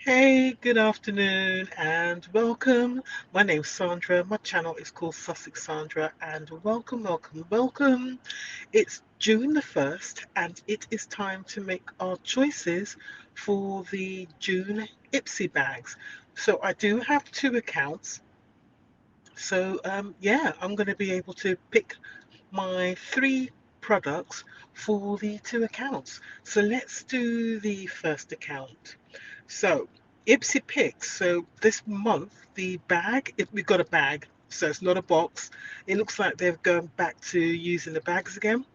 Hey, good afternoon and welcome. My name's Sandra. My channel is called Sussex Sandra and welcome. It's June the 1st and it is time to make our choices for the June Ipsy bags. So I do have two accounts. So yeah, I'm going to be able to pick my three products for the two accounts. So let's do the first account. So Ipsy picks. So this month the bag, if we've got a bag, so it's not a box. It looks like they've gone back to using the bags again.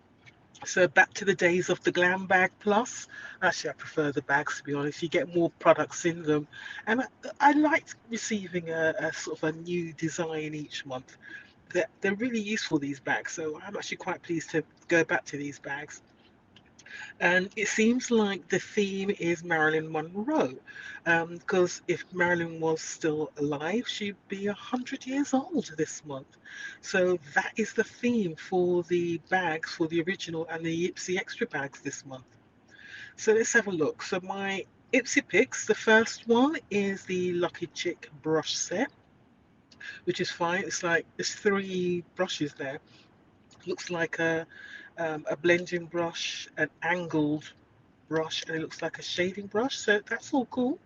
So back to the days of the Glam Bag Plus. Actually, I prefer the bags to be honest. You get more products in them, and I liked receiving a sort of a new design each month. They're really useful, these bags. So I'm actually quite pleased to go back to these bags. And it seems like the theme is Marilyn Monroe, because if Marilyn was still alive, she'd be 100 years old this month. So that is the theme for the bags, for the original and the Ipsy Extra bags this month. So let's have a look. So my Ipsy picks, the first one is the Lucky Chick brush set, which is fine. It's like there's three brushes there. Looks like a blending brush, an angled brush, and it looks like a shading brush, so that's all cool.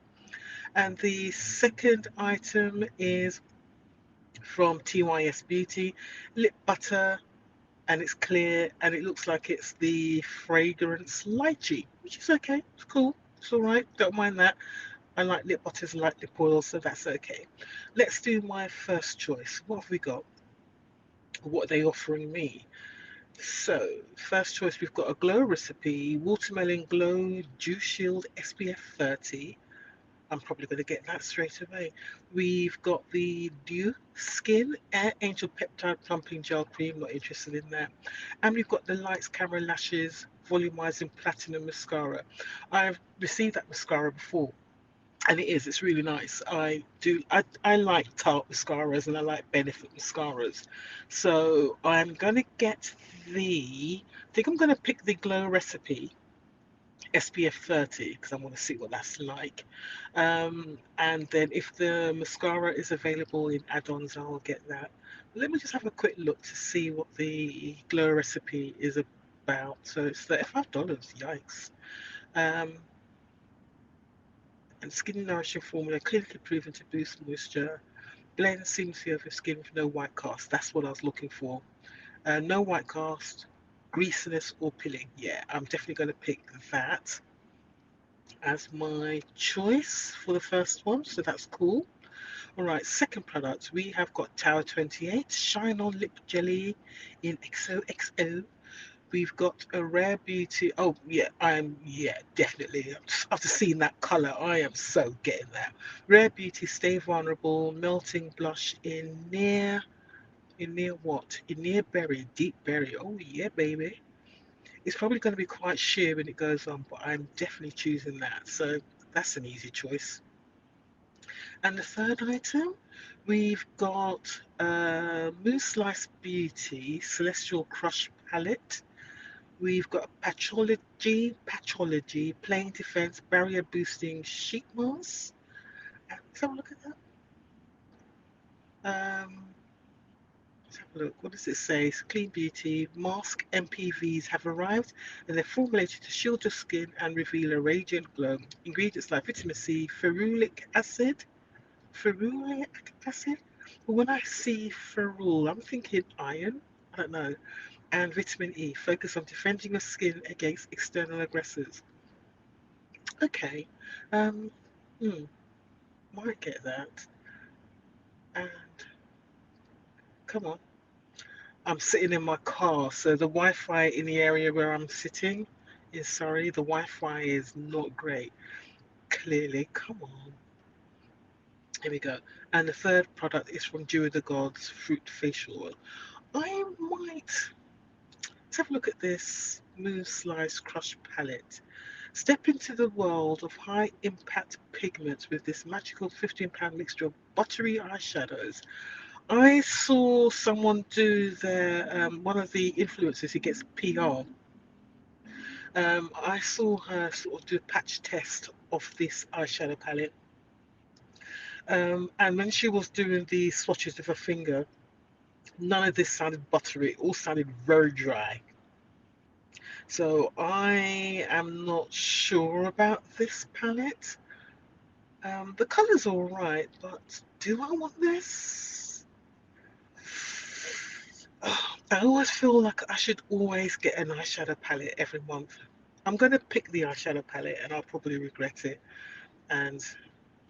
And the second item is from TYS Beauty, lip butter, and it's clear, and it looks like it's the fragrance lychee, which is okay. It's cool. It's all right. Don't mind that. I like lip butters and like lip oils, so that's okay. Let's do my first choice. What have we got? What are they offering me? So, first choice, we've got a glow recipe, watermelon glow dew shield SPF 30. I'm probably going to get that straight away. We've got the Dew Skin Air Angel Peptide Plumping Gel Cream, not interested in that. And we've got the Lights Camera Lashes Volumizing Platinum Mascara. I've received that mascara before, and it's really nice. I like Tarte mascaras and I like Benefit mascaras. So I'm going to get I think I'm going to pick the Glow Recipe SPF 30 because I want to see what that's like. And then if the mascara is available in add-ons, I'll get that. Let me just have a quick look to see what the Glow Recipe is about. So it's $35. Yikes. Um, and skin nourishing formula clinically proven to boost moisture. Blend seamlessly over skin with no white cast. That's what I was looking for. No white cast, greasiness or pilling. Yeah, I'm definitely going to pick that as my choice for the first one, so that's cool. All right, second product, we have got Tower 28 Shine On Lip Jelly in XOXO. We've got a Rare Beauty. Oh yeah, yeah, definitely. After seeing that color, I am so getting that. Rare Beauty Stay Vulnerable Melting Blush in near what? In near berry, deep berry. Oh yeah, baby. It's probably going to be quite sheer when it goes on, but I'm definitely choosing that. So that's an easy choice. And the third item, we've got Moose Slice Beauty Celestial Crush Palette. We've got Patchology Playing Defense Barrier Boosting Sheet Mask. Let's have a look at that. Let's have a look. What does it say? It's Clean Beauty Mask MPVs have arrived and they're formulated to shield your skin and reveal a radiant glow. Ingredients like vitamin C, ferulic acid. But when I see ferrule, I'm thinking iron. I don't know. And vitamin E. Focus on defending your skin against external aggressors. Okay. Um. Hmm, might get that. And come on. I'm sitting in my car, so the Wi-Fi in the area where I'm sitting is sorry, the Wi-Fi is not great. Clearly, come on. Here we go. And the third product is from Dew of the Gods Fruit Facial Oil. I might let's have a look at this Moon Slice Crush palette. Step into the world of high impact pigments with this magical £15 mixture of buttery eyeshadows. I saw someone do one of the influencers who gets PR. I saw her sort of do a patch test of this eyeshadow palette, And when she was doing the swatches with her finger, none of this sounded buttery. It all sounded very dry. So I am not sure about this palette. The colour's all right, but do I want this? I always feel like I should always get an eyeshadow palette every month. I'm going to pick the eyeshadow palette and I'll probably regret it. And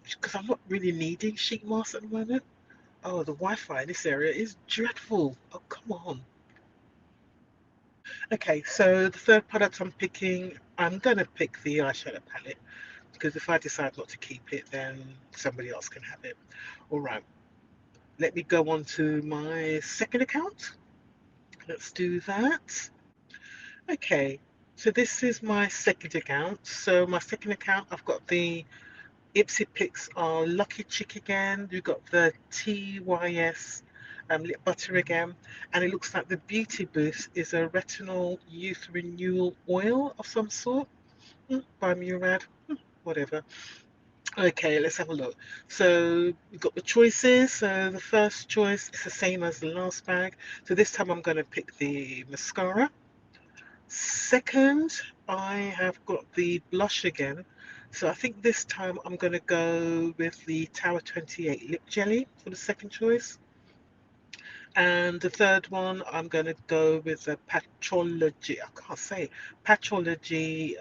because I'm not really needing sheet masks at the moment. Oh, the Wi-Fi in this area is dreadful. Oh, come on. Okay, so the third product I'm picking, I'm going to pick the eyeshadow palette because if I decide not to keep it, then somebody else can have it. All right, let me go on to my second account. Let's do that. Okay, so this is my second account. So my second account, I've got the Ipsy picks are Lucky Chick again. We've got the TYS lip butter again. And it looks like the Beauty Boost is a retinol youth renewal oil of some sort. By Murad. Whatever. Okay, let's have a look. So we've got the choices. So the first choice is the same as the last bag. So this time I'm going to pick the mascara. Second, I have got the blush again. So I think this time I'm going to go with the Tower 28 lip jelly for the second choice. And the third one, I'm going to go with the Patrology, I can't say, Patrology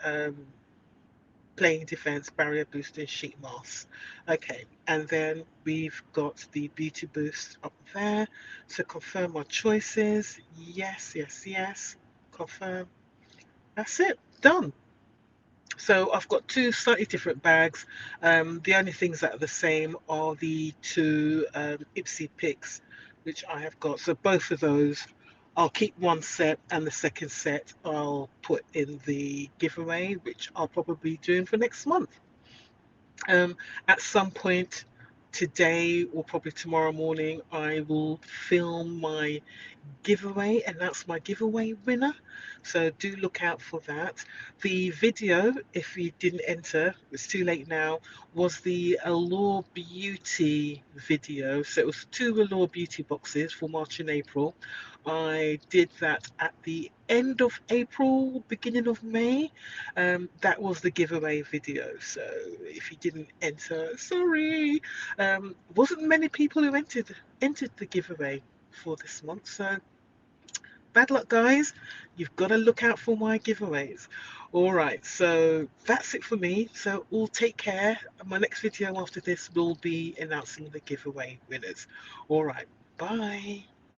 Playing Defense Barrier Boosting Sheet Mask. Okay, and then we've got the Beauty Boost up there. So confirm my choices. Yes, yes, yes. Confirm. That's it. Done. So I've got two slightly different bags. The only things that are the same are the two Ipsy picks, which I have got. So both of those, I'll keep one set, and the second set I'll put in the giveaway, which I'll probably be doing for next month. At some point today or probably tomorrow morning, I will film my giveaway, and that's my giveaway winner. So do look out for that. The video, if you didn't enter, it's too late now, was the Allure Beauty video. So it was two Allure Beauty boxes for March and April. I did that at the end of April, beginning of May. That was the giveaway video. So if you didn't enter, sorry. Wasn't many people who entered the giveaway for this month. So bad luck, guys. You've got to look out for my giveaways. All right, so that's it for me. So all take care. My next video after this will be announcing the giveaway winners. All right, bye.